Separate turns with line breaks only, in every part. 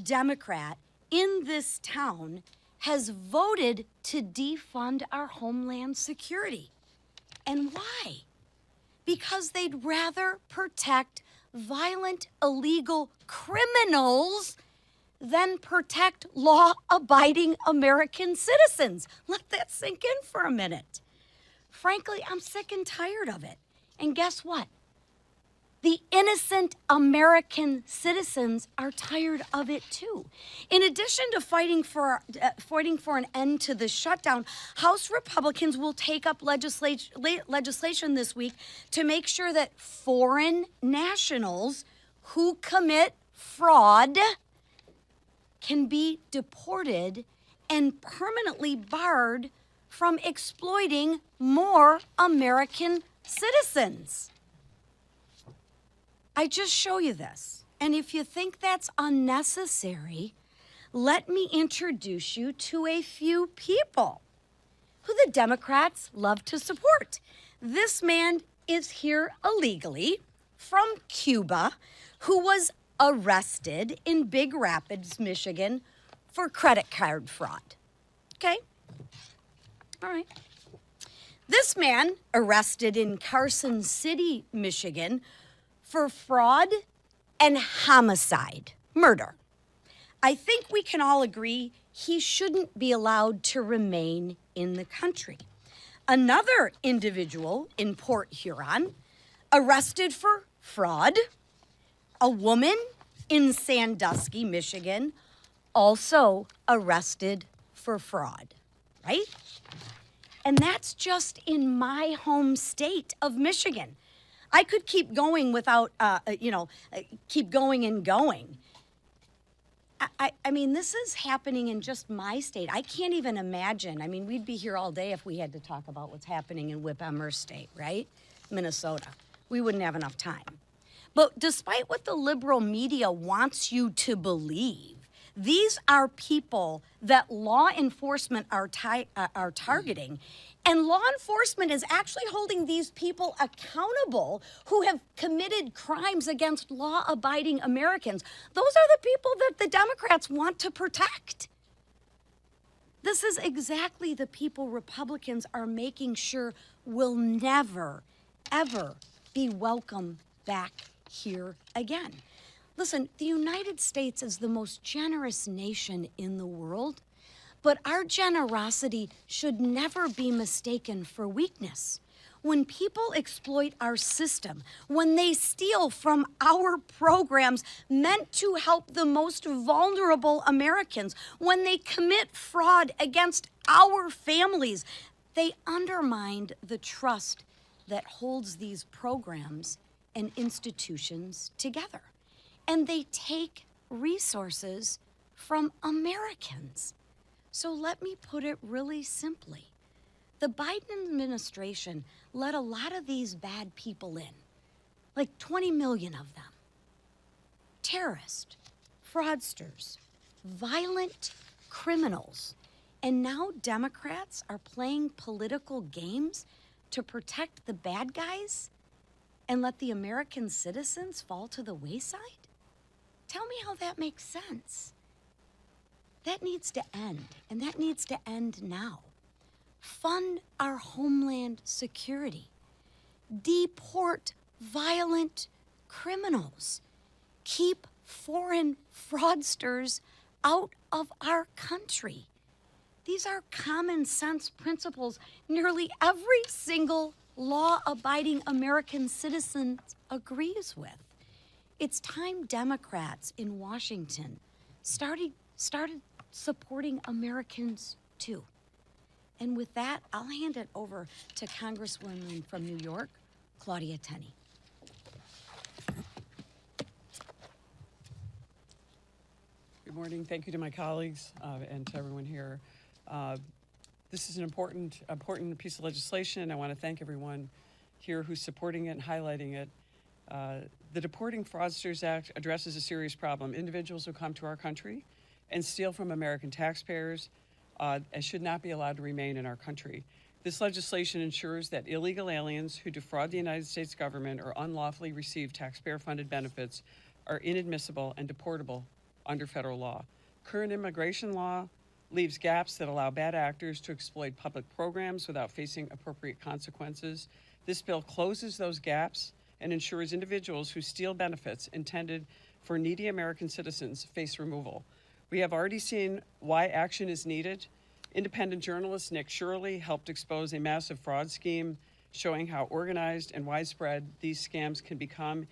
Democrat in this town has voted to defund our homeland security. And why? Because they'd rather protect violent, illegal criminals than protect law-abiding American citizens. Let that sink in for a minute. Frankly, I'm sick and tired of it. And guess what? The innocent American citizens are tired of it too. In addition to fighting for an end to the shutdown, House Republicans will take up legislation this week to make sure that foreign nationals who commit fraud can be deported and permanently barred from exploiting more American citizens. I just show you this. And if you think that's unnecessary, let me introduce you to a few people who the Democrats love to support. This man is here illegally from Cuba, who was arrested in Big Rapids, Michigan for credit card fraud. Okay? All right. This man arrested in Carson City, Michigan for fraud and homicide, murder. I think we can all agree he shouldn't be allowed to remain in the country. Another individual in Port Huron, arrested for fraud. A woman in Sandusky, Michigan, also arrested for fraud, right? And that's just in my home state of Michigan. I could keep going without, keep going and going. I mean, this is happening in just my state. I can't even imagine. I mean, we'd be here all day if we had to talk about what's happening in Whip Emer State, right? Minnesota. We wouldn't have enough time. But despite what the liberal media wants you to believe, these are people that law enforcement are targeting. And law enforcement is actually holding these people accountable who have committed crimes against law-abiding Americans. Those are the people that the Democrats want to protect. This is exactly the people Republicans are making sure will never, ever be welcome back here again. Listen, the United States is the most generous nation in the world, but our generosity should never be mistaken for weakness. When people exploit our system, when they steal from our programs meant to help the most vulnerable Americans, when they commit fraud against our families, they undermine the trust that holds these programs and institutions together. And they take resources from Americans. So let me put it really simply. The Biden administration let a lot of these bad people in, like 20 million of them. Terrorists, fraudsters, violent criminals. And now Democrats are playing political games to protect the bad guys and let the American citizens fall to the wayside? Tell me how that makes sense. That needs to end, and that needs to end now. Fund our homeland security. Deport violent criminals. Keep foreign fraudsters out of our country. These are common sense principles nearly every single law-abiding American citizen agrees with. It's time Democrats in Washington started supporting Americans too. And with that, I'll hand it over to Congresswoman from New York, Claudia Tenney.
Good morning. Thank you to my colleagues and to everyone here. This is an important piece of legislation. I want to thank everyone here who's supporting it and highlighting it. The Deporting Fraudsters Act addresses a serious problem. Individuals who come to our country and steal from American taxpayers and should not be allowed to remain in our country. This legislation ensures that illegal aliens who defraud the United States government or unlawfully receive taxpayer-funded benefits are inadmissible and deportable under federal law. Current immigration law leaves gaps that allow bad actors to exploit public programs without facing appropriate consequences. This bill closes those gaps and ensures individuals who steal benefits intended for needy American citizens face removal. We have already seen why action is needed. Independent journalist Nick Shirley helped expose a massive fraud scheme showing how organized and widespread these scams can become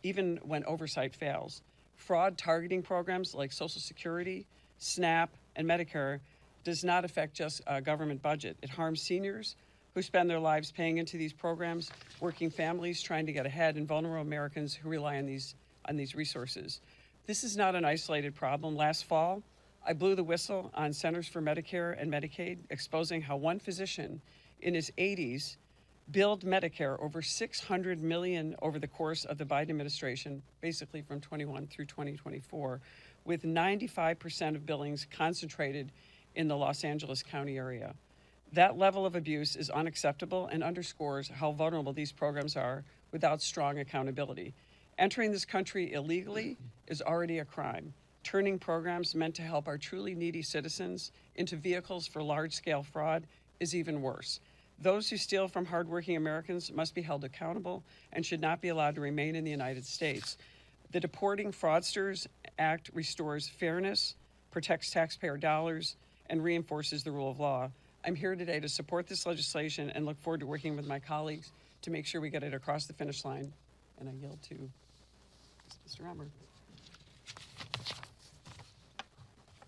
even when oversight fails. Fraud targeting programs like Social Security, SNAP, and Medicare does not affect just a government budget. It harms seniors who spend their lives paying into these programs, working families trying to get ahead, and vulnerable Americans who rely on these resources. This is not an isolated problem. Last fall, I blew the whistle on Centers for Medicare and Medicaid, exposing how one physician in his 80s billed Medicare over $600 million over the course of the Biden administration, basically from 21 through 2024, with 95% of billings concentrated in the Los Angeles County area. That level of abuse is unacceptable and underscores how vulnerable these programs are without strong accountability. Entering this country illegally is already a crime. Turning programs meant to help our truly needy citizens into vehicles for large-scale fraud is even worse. Those who steal from hardworking Americans must be held accountable and should not be allowed to remain in the United States. The Deporting Fraudsters Act restores fairness, protects taxpayer dollars, and reinforces the rule of law. I'm here today to support this legislation and look forward to working with my colleagues to make sure we get it across the finish line. And I yield to Mr. Emmer.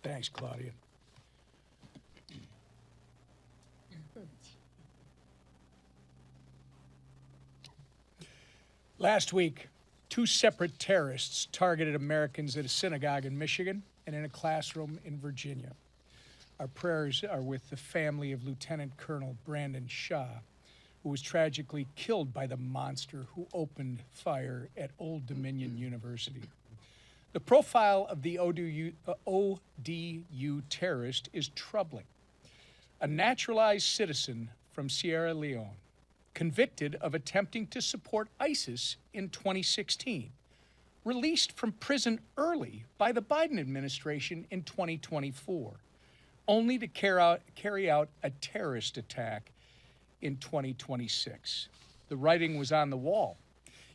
Thanks, Claudia. Last week, 2 separate terrorists targeted Americans at a synagogue in Michigan and in a classroom in Virginia. Our prayers are with the family of Lieutenant Colonel Brandon Shaw, who was tragically killed by the monster who opened fire at Old Dominion University. The profile of the ODU terrorist is troubling. A naturalized citizen from Sierra Leone, convicted of attempting to support ISIS in 2016, released from prison early by the Biden administration in 2024, only to carry out a terrorist attack in 2026. The writing was on the wall.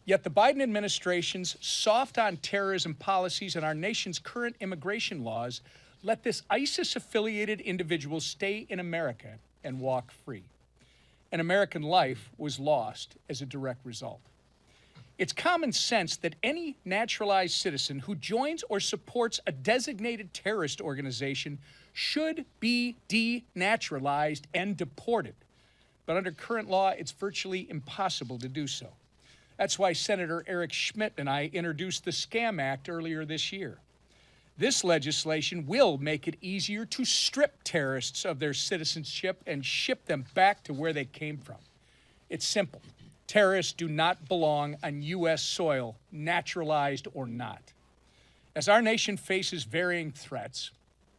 Yet the Biden administration's soft on terrorism policies and our nation's current immigration laws let this ISIS-affiliated individual stay in America and walk free. An American life was lost as a direct result. It's common sense that any naturalized citizen who joins or supports a designated terrorist organization should be denaturalized and deported. But under current law, it's virtually impossible to do so. That's why Senator Eric Schmitt and I introduced the SCAM Act earlier this year. This legislation will make it easier to strip terrorists of their citizenship and ship them back to where they came from. It's simple. Terrorists do not belong on U.S. soil, naturalized or not. As our nation faces varying threats,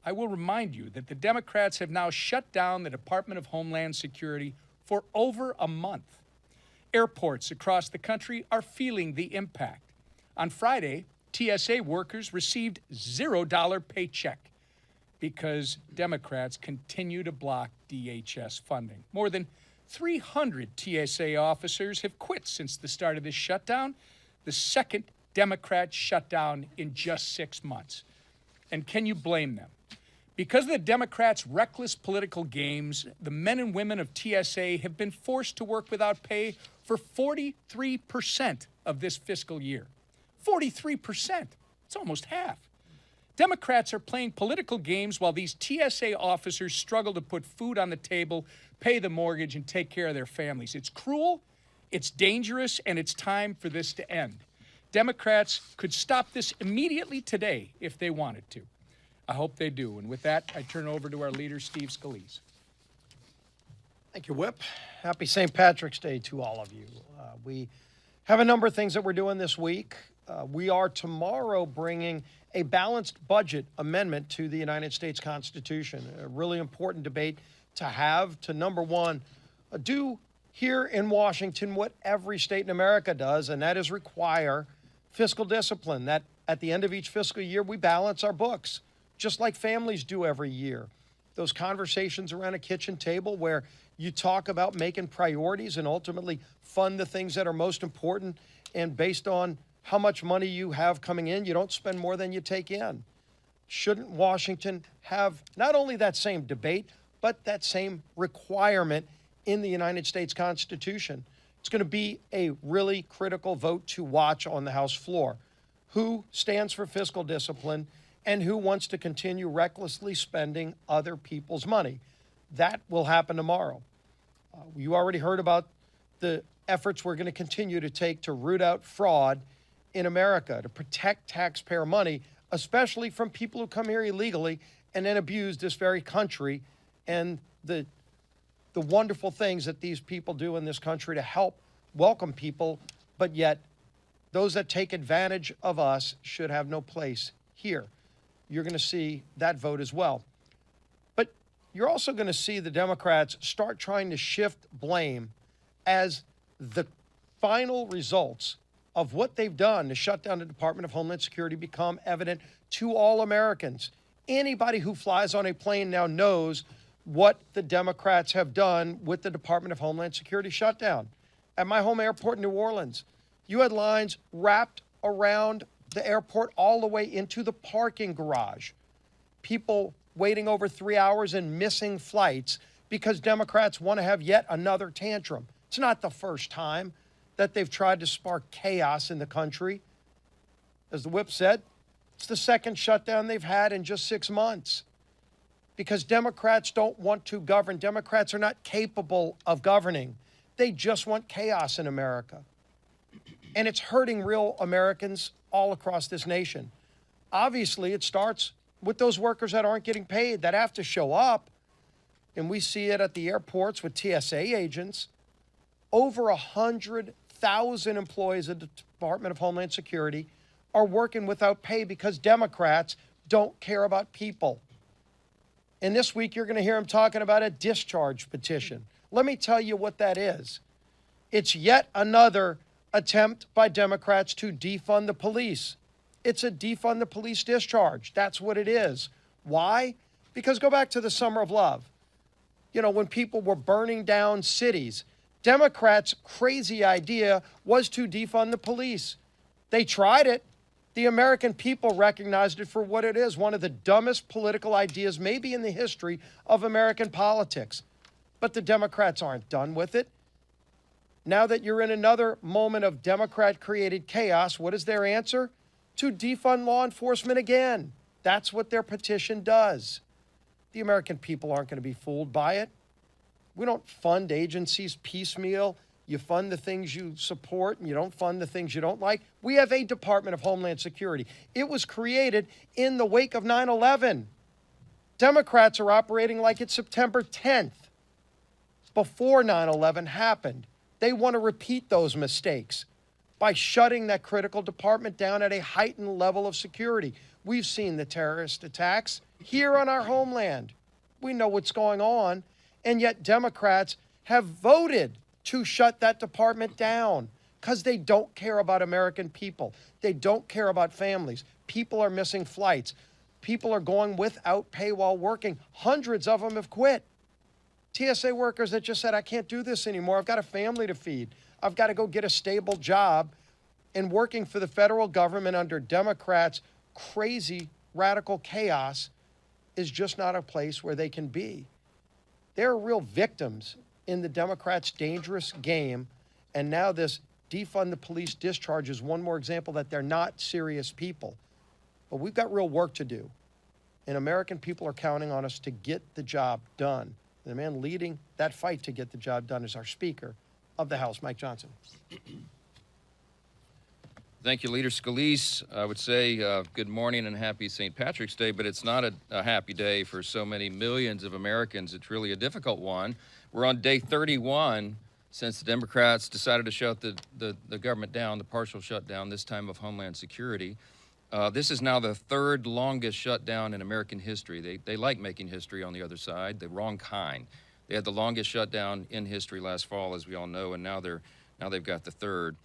I will remind you that the Democrats have now shut down the Department of Homeland Security for over a month. Airports across the country are feeling the impact. On Friday, TSA workers received $0 paycheck because Democrats continue to block DHS funding. More than 300 TSA officers have quit since the start of this shutdown, the second Democrat shutdown in just 6 months. And can you blame them? Because of the Democrats' reckless political games, the men and women of TSA have been forced to work without pay for 43% of this fiscal year. 43%. It's almost half. Democrats are playing political games while these TSA officers struggle to put food on the table, pay the mortgage, and take care of their families. It's cruel, it's dangerous, and it's time for this to end. Democrats could stop this immediately today if they wanted to. I hope they do. And with that, I turn over to our leader, Steve Scalise.
Thank you, Whip. Happy St. Patrick's Day to all of you. We have a number of things that we're doing this week. We are tomorrow bringing a balanced budget amendment to the United States Constitution, a really important debate to have to, number one, do here in Washington what every state in America does, and that is require fiscal discipline, that At the end of each fiscal year, we balance our books, just like families do every year. Those conversations around a kitchen table where you talk about making priorities and ultimately fund the things that are most important, and based on how much money you have coming in, you don't spend more than you take in. Shouldn't Washington have not only that same debate, but that same requirement in the United States Constitution? It's going to be a really critical vote to watch on the House floor. Who stands for fiscal discipline and who wants to continue recklessly spending other people's money? That will happen tomorrow. You already heard about the efforts we're going to continue to take to root out fraud in America, to protect taxpayer money, especially from people who come here illegally and then abuse this very country and the wonderful things that these people do in this country to help welcome people, but yet those that take advantage of us should have no place here. You're going to see that vote as well. But you're also going to see the Democrats start trying to shift blame as the final results of what they've done to shut down the Department of Homeland Security become evident to all Americans. Anybody who flies on a plane now knows what the Democrats have done with the Department of Homeland Security shutdown. At my home airport in New Orleans, you had lines wrapped around the airport all the way into the parking garage. People waiting over 3 hours and missing flights because Democrats want to have yet another tantrum. It's not the first time that they've tried to spark chaos in the country. As the whip said, it's the second shutdown they've had in just 6 months. Because Democrats don't want to govern. Democrats are not capable of governing. They just want chaos in America. And it's hurting real Americans all across this nation. Obviously, it starts with those workers that aren't getting paid, that have to show up. And we see it at the airports with TSA agents. Over 100,000 employees of the Department of Homeland Security are working without pay because Democrats don't care about people. And this week, you're going to hear him talking about a discharge petition. Let me tell you what that is. It's yet another attempt by Democrats to defund the police. It's a defund the police discharge. That's what it is. Why? Because go back to the Summer of Love. You know, when people were burning down cities, Democrats' crazy idea was to defund the police. They tried it. The American people recognized it for what it is, one of the dumbest political ideas maybe in the history of American politics. But the Democrats aren't done with it. Now that you're in another moment of Democrat-created chaos, what is their answer? To defund law enforcement again. That's what their petition does. The American people aren't going to be fooled by it. We don't fund agencies piecemeal. You fund the things you support and you don't fund the things you don't like. We have a Department of Homeland Security. It was created in the wake of 9/11. Democrats are operating like it's September 10th, before 9/11 happened. They want to repeat those mistakes by shutting that critical department down at a heightened level of security. We've seen the terrorist attacks here on our homeland. We know what's going on, and yet Democrats have voted to shut that department down because they don't care about American people. They don't care about families. People are missing flights. People are going without pay while working. Hundreds of them have quit. TSA workers that just said, I can't do this anymore. I've got a family to feed. I've got to go get a stable job. And working for the federal government under Democrats' crazy, radical chaos is just not a place where they can be. They're real victims in the Democrats' dangerous game. And now this defund the police discharge is one more example that they're not serious people. But we've got real work to do. And American people are counting on us to get the job done. And the man leading that fight to get the job done is our Speaker of the House, Mike Johnson.
Thank you, Leader Scalise. I would say good morning and happy St. Patrick's Day, but it's not a happy day for so many millions of Americans. It's really a difficult one. We're on day 31 since the Democrats decided to shut the government down, the partial shutdown, this time of Homeland Security. This is now the third longest shutdown in American history. They like making history on the other side, the wrong kind. They had the longest shutdown in history last fall, as we all know, and now they've got the third.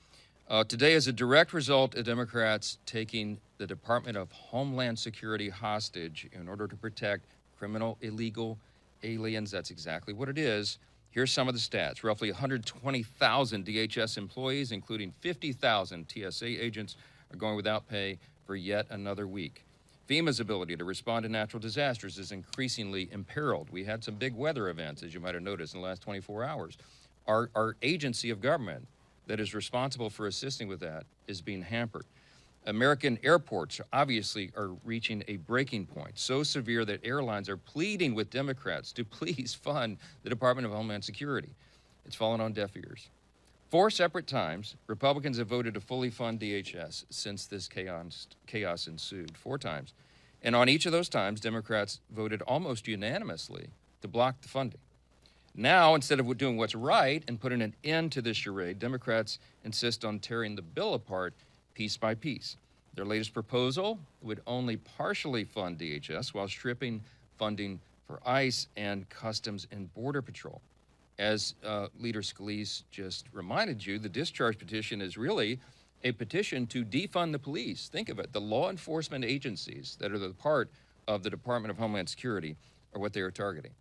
Today is a direct result of Democrats taking the Department of Homeland Security hostage in order to protect criminal illegal aliens. That's exactly what it is. Here's some of the stats. Roughly 120,000 DHS employees, including 50,000 TSA agents, are going without pay for yet another week. FEMA's ability to respond to natural disasters is increasingly imperiled. We had some big weather events, as you might have noticed, in the last 24 hours. Our agency of government that is responsible for assisting with that is being hampered. American airports obviously are reaching a breaking point, so severe that airlines are pleading with Democrats to please fund the Department of Homeland Security. It's fallen on deaf ears. 4 separate times, Republicans have voted to fully fund DHS since this chaos ensued, 4 times. And on each of those times, Democrats voted almost unanimously to block the funding. Now, instead of doing what's right and putting an end to this charade, Democrats insist on tearing the bill apart piece by piece. Their latest proposal would only partially fund DHS while stripping funding for ICE and Customs and Border Patrol. As Leader Scalise just reminded you, the discharge petition is really a petition to defund the police. Think of it, the law enforcement agencies that are the part of the Department of Homeland Security are what they are targeting.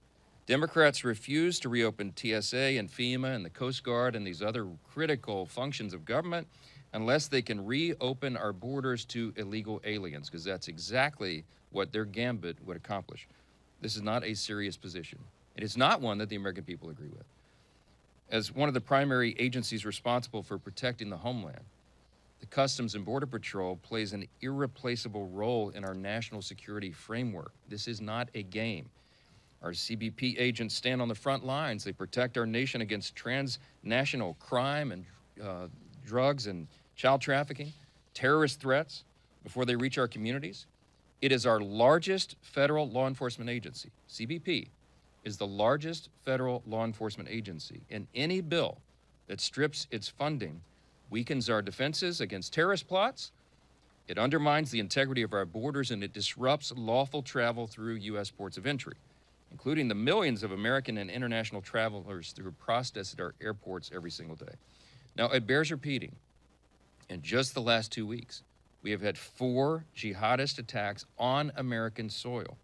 Democrats refuse to reopen TSA and FEMA and the Coast Guard and these other critical functions of government unless they can reopen our borders to illegal aliens, because that's exactly what their gambit would accomplish. This is not a serious position. It is not one that the American people agree with. As one of the primary agencies responsible for protecting the homeland, the Customs and Border Patrol plays an irreplaceable role in our national security framework. This is not a game. Our CBP agents stand on the front lines. They protect our nation against transnational crime and drugs and child trafficking, terrorist threats before they reach our communities. It is our largest federal law enforcement agency. CBP is the largest federal law enforcement agency, and any bill that strips its funding weakens our defenses against terrorist plots, it undermines the integrity of our borders, and it disrupts lawful travel through U.S. ports of entry, including the millions of American and international travelers through process at our airports every single day. Now, it bears repeating, in just the last 2 weeks, we have had 4 jihadist attacks on American soil,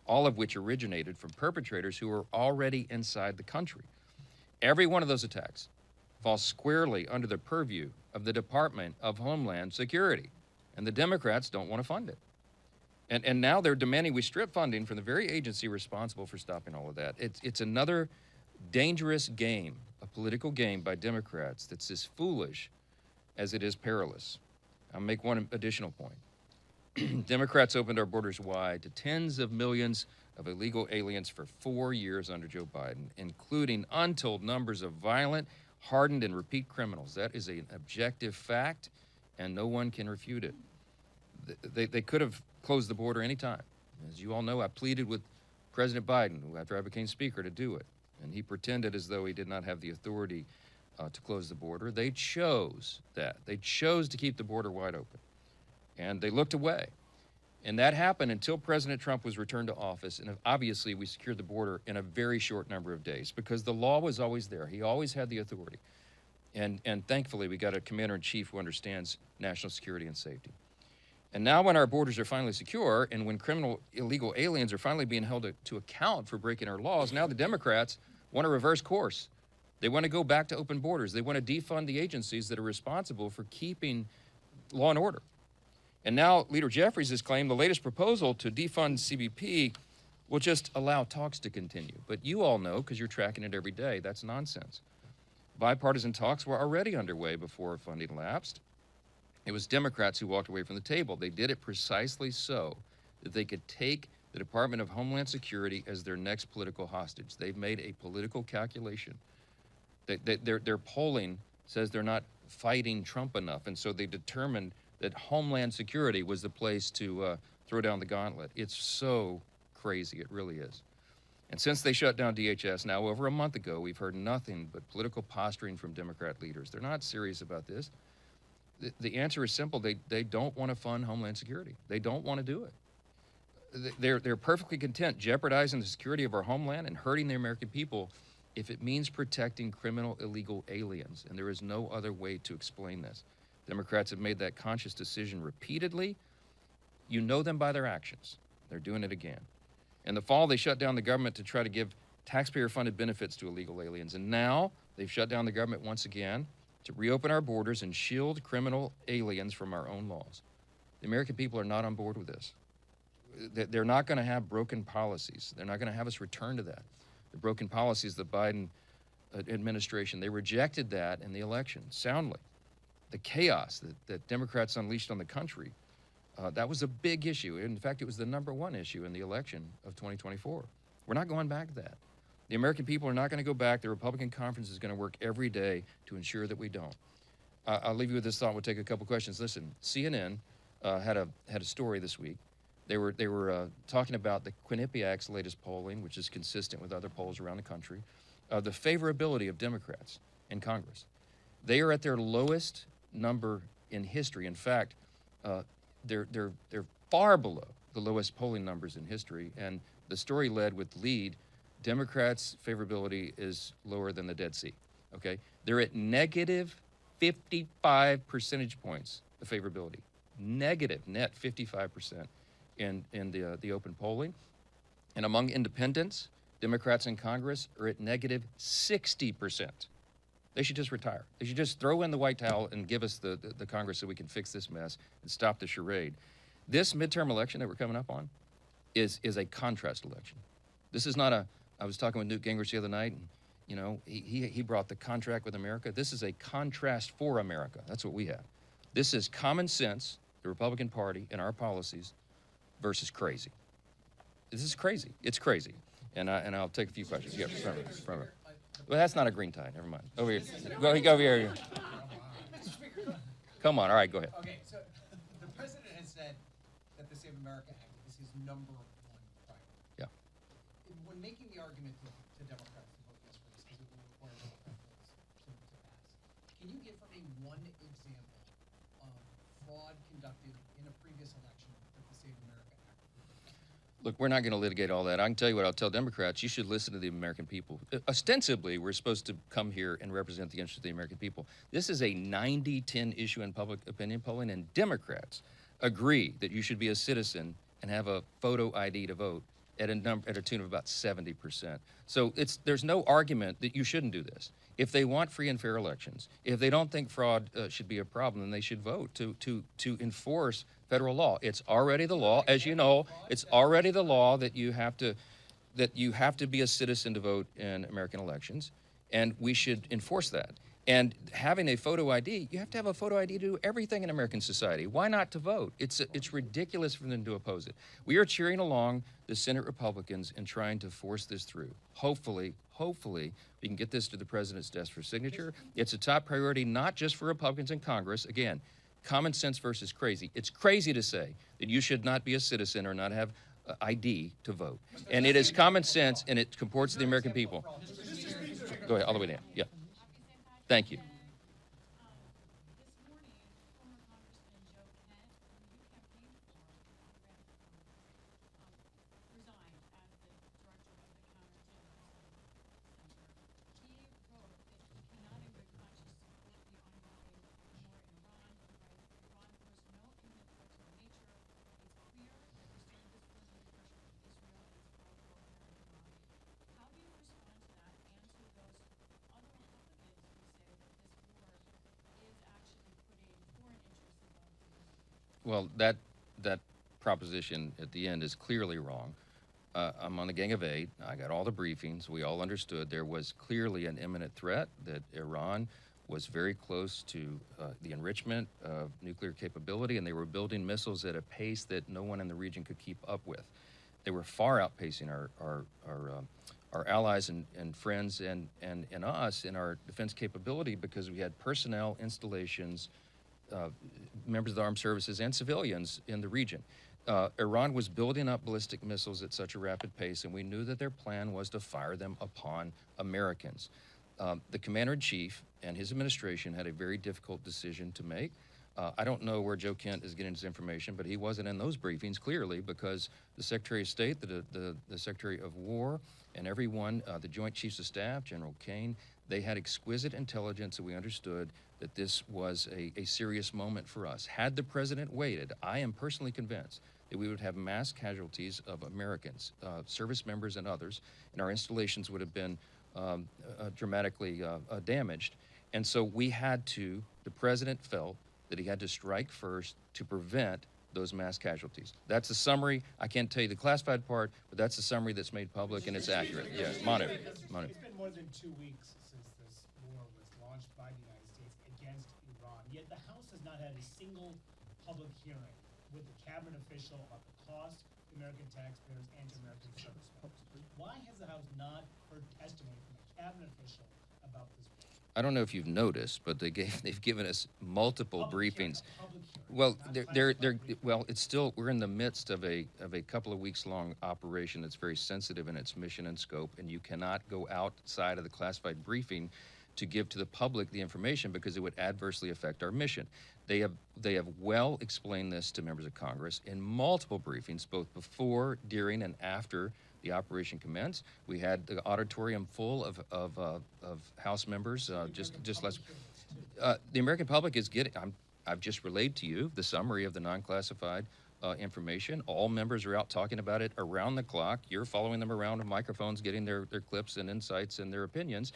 all of which originated from perpetrators who were already inside the country. Every one of those attacks falls squarely under the purview of the Department of Homeland Security, and the Democrats don't want to fund it. And now they're demanding we strip funding from the very agency responsible for stopping all of that. It's another dangerous game, a political game by Democrats that's as foolish as it is perilous. I'll make one additional point. Democrats opened our borders wide to tens of millions of illegal aliens for 4 years under Joe Biden, including untold numbers of violent, hardened, and repeat criminals. That is an objective fact, and no one can refute it. They could have closed the border any time. As you all know, I pleaded with President Biden after I became Speaker to do it, and he pretended as though he did not have the authority to close the border. They chose that. They chose to keep the border wide open, and they looked away. And that happened until President Trump was returned to office, and obviously we secured the border in a very short number of days because the law was always there. He always had the authority. And thankfully, we got a commander-in-chief who understands national security and safety. And now when our borders are finally secure and when criminal illegal aliens are finally being held to account for breaking our laws, now the Democrats want to reverse course. They want to go back to open borders. They want to defund the agencies that are responsible for keeping law and order. And now Leader Jeffries has claimed the latest proposal to defund CBP will just allow talks to continue. But you all know, because you're tracking it every day, that's nonsense. Bipartisan talks were already underway before funding lapsed. It was Democrats who walked away from the table. They did it precisely so that they could take the Department of Homeland Security as their next political hostage. They've made a political calculation. Their polling says they're not fighting Trump enough, and so they determined that Homeland Security was the place to throw down the gauntlet. It's so crazy, it really is. And since they shut down DHS now over a month ago, we've heard nothing but political posturing from Democrat leaders. They're not serious about this. The answer is simple. They don't want to fund Homeland Security. They don't want to do it. They're perfectly content jeopardizing the security of our homeland and hurting the American people if it means protecting criminal illegal aliens. And there is no other way to explain this. Democrats have made that conscious decision repeatedly, You know them by their actions. They're doing it again. In the fall, they shut down the government to try to give taxpayer-funded benefits to illegal aliens. And now they've shut down the government once again to reopen our borders and shield criminal aliens from our own laws. The American people are not on board with this. They're not going to have broken policies. They're not going to have us return to that. The broken policies of the Biden administration, they rejected that in the election soundly. The chaos that Democrats unleashed on the country, that was a big issue. In fact, it was the #1 issue in the election of 2024. We're not going back to that. The American people are not going to go back. The Republican conference is going to work every day to ensure that we don't. I'll leave you with this thought. We'll take a couple questions. Listen, CNN had a story this week. They were talking about the Quinnipiac's latest polling, which is consistent with other polls around the country, the favorability of Democrats in Congress. They are at their lowest number in history. In fact, they're far below the lowest polling numbers in history. And the story led with lead, Democrats' favorability is lower than the Dead Sea. Okay, they're at negative 55 percentage points of favorability, negative net 55% in the open polling, and among independents, Democrats in Congress are at negative 60%. They should just retire. They should just throw in the white towel and give us the Congress so we can fix this mess and stop the charade. This midterm election that we're coming up on is a contrast election. This is not I was talking with Newt Gingrich the other night, and you know, he brought the contract with America. This is a contrast for America. That's what we have. This is common sense, the Republican Party and our policies, versus crazy. This is crazy. It's crazy. And I'll take a few questions. Yeah, from her. Well, that's not a green tie. Never mind. Over here. Go over here. Come on. All right, go ahead.
Okay, so the president has said that the Save America Act is his #1 priority.
Yeah.
When making the argument to Democrats to vote yes for this, because it will require Democrat votes to pass, can you give for me one example of fraud conducted in a previous election that the Save America Act?
Look, we're not going to litigate all that. I can tell you what I'll tell Democrats. You should listen to the American people. Ostensibly, we're supposed to come here and represent the interests of the American people. This is a 90-10 issue in public opinion polling, and Democrats agree that you should be a citizen and have a photo ID to vote at a tune of about 70%. So there's no argument that you shouldn't do this. If they want free and fair elections, if they don't think fraud should be a problem, then they should vote to enforce federal law. It's already the law, as you know. It's already the law that you have to be a citizen to vote in American elections, and we should enforce that. And having a photo ID, you have to have a photo ID to do everything in American society. Why not to vote? It's ridiculous for them to oppose it. We are cheering along the Senate Republicans and trying to force this through. Hopefully, we can get this to the president's desk for signature. It's a top priority, not just for Republicans in Congress. Again, common sense versus crazy. It's crazy to say that you should not be a citizen or not have ID to vote. And it is common sense, and it comports to the American people. Go ahead, all the way down. Yeah. Thank you.
This morning, former Congressman Joe Kent, who you campaigned for, resigned as the director of the Counterterrorism Center. He wrote that he cannot in good conscience support the ongoing war in Iran. He writes, Iran posed no imminent threat to our nature. It's clear that restoring discipline and pressure from Israel is powerful American line. How do you respond to that and to those other Republicans who say that this war is actually putting foreign interests above domestic?
Well, that proposition at the end is clearly wrong. I'm on the Gang of Eight. I got all the briefings. We all understood there was clearly an imminent threat, that Iran was very close to the enrichment of nuclear capability, and they were building missiles at a pace that no one in the region could keep up with. They were far outpacing our allies and friends and us in our defense capability, because we had personnel, installations, members of the armed services, and civilians in the region. Iran was building up ballistic missiles at such a rapid pace, and we knew that their plan was to fire them upon Americans. The commander-in-chief and his administration had a very difficult decision to make. I don't know where Joe Kent is getting his information, but he wasn't in those briefings, clearly, because the Secretary of State, the Secretary of War, and everyone, the Joint Chiefs of Staff, General Kane, they had exquisite intelligence, and we understood that this was a serious moment for us. Had the president waited, I am personally convinced that we would have mass casualties of Americans, service members and others, and our installations would have been dramatically damaged. And so we had to, the president felt that he had to strike first to prevent those mass casualties. That's the summary. I can't tell you the classified part, but that's the summary that's made public, and it's accurate. Yeah, Manu.
It's been more than 2 weeks since this war was launched by the United States against Iran, yet the House has not had a single public hearing with the cabinet official about the cost to American taxpayers and to American service members. Why has the House not heard testimony from a cabinet official about this war?
I don't know if you've noticed, but they've given us multiple
Public hearing,
briefings.
a public hearing,
Well,
not
they're
classified briefing.
well. It's still, we're in the midst of a couple of weeks long operation that's very sensitive in its mission and scope, and you cannot go outside of the classified briefing to give to the public the information because it would adversely affect our mission. They have well explained this to members of Congress in multiple briefings, both before, during, and after the operation commenced. We had the auditorium full of House members just last. The American public is getting. I've just relayed to you the summary of the non-classified information. All members are out talking about it around the clock. You're following them around with microphones, getting their clips and insights and their opinions.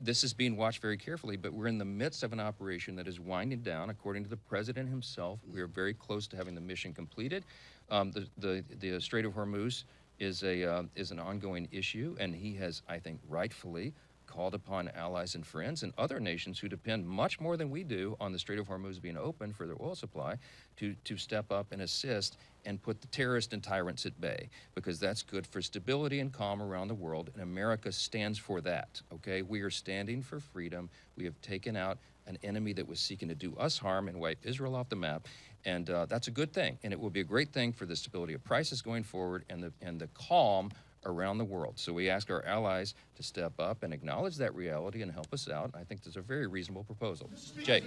This is being watched very carefully, but we're in the midst of an operation that is winding down. According to the president himself, we are very close to having the mission completed. The Strait of Hormuz is an ongoing issue, and he has, I think, rightfully called upon allies and friends and other nations who depend much more than we do on the Strait of Hormuz being open for their oil supply to step up and assist and put the terrorists and tyrants at bay, because that's good for stability and calm around the world, and America stands for that, okay? We are standing for freedom. We have taken out an enemy that was seeking to do us harm and wipe Israel off the map, and that's a good thing, and it will be a great thing for the stability of prices going forward and the calm around the world. So we ask our allies to step up and acknowledge that reality and help us out. I think that's a very reasonable proposal. Jay.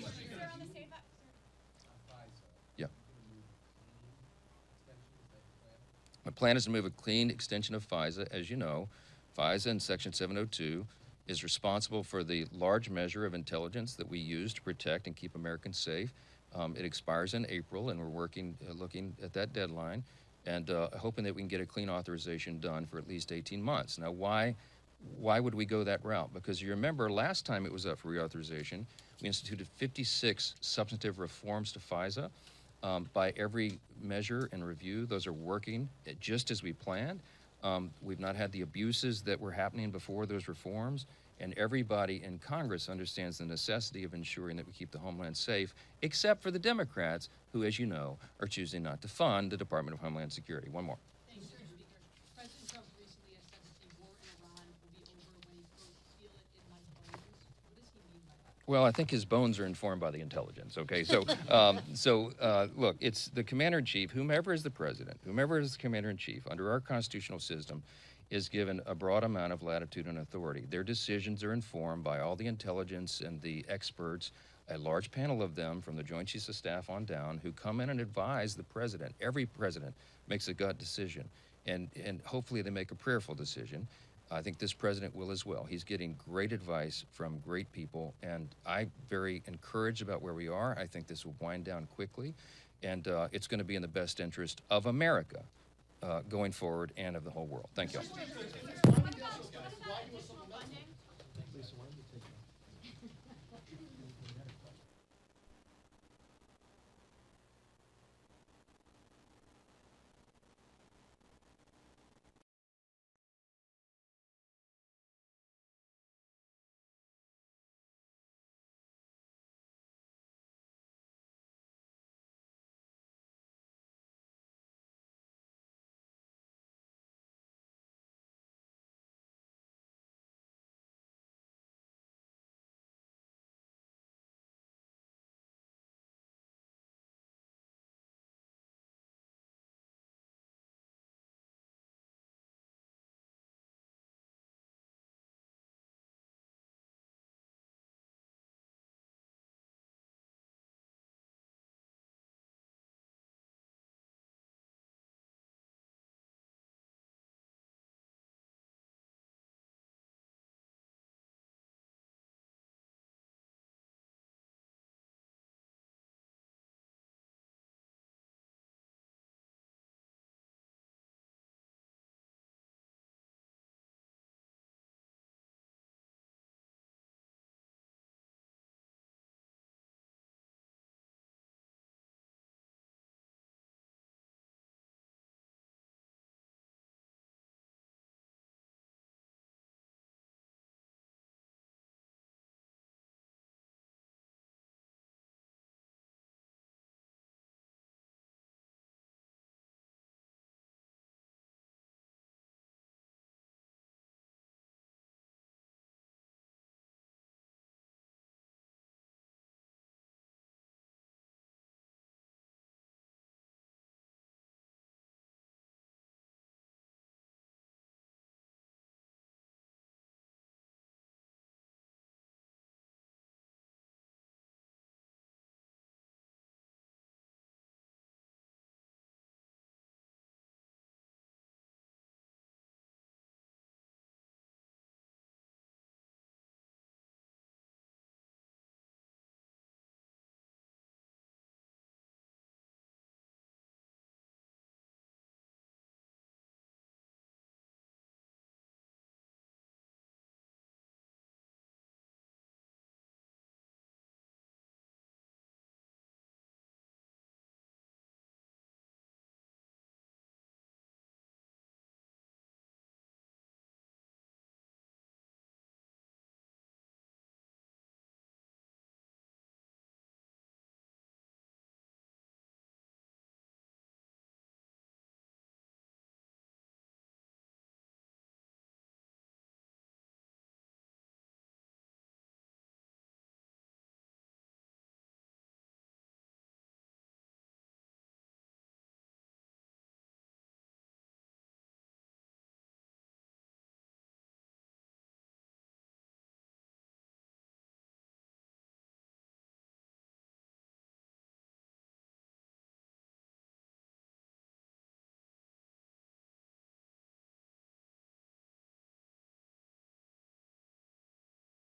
Yeah. My plan is to move a clean extension of FISA. As you know, FISA in Section 702 is responsible for the large measure of intelligence that we use to protect and keep Americans safe. It expires in April, and we're working, looking at that deadline, and hoping that we can get a clean authorization done for at least 18 months. Now, why would we go that route? Because you remember last time it was up for reauthorization, we instituted 56 substantive reforms to FISA. By every measure and review, those are working just as we planned. We've not had the abuses that were happening before those reforms, and everybody in Congress understands the necessity of ensuring that we keep the homeland safe, except for the Democrats, who, as you know, are choosing not to fund the Department of Homeland Security. One more.
Thank you, Mr. Speaker. President Trump recently has said that the war in Iran will be over when he, quote, feel it in my bones. What does he mean by that?
Well, I think his bones are informed by the intelligence, okay? So, look, it's the commander-in-chief, whomever is the president, whomever is the commander-in-chief, under our constitutional system, is given a broad amount of latitude and authority. Their decisions are informed by all the intelligence and the experts, a large panel of them from the Joint Chiefs of Staff on down, who come in and advise the president. Every president makes a gut decision, and hopefully they make a prayerful decision. I think this president will as well. He's getting great advice from great people, and I'm very encouraged about where we are. I think this will wind down quickly, and it's going to be in the best interest of America going forward and of the whole world. Thank you.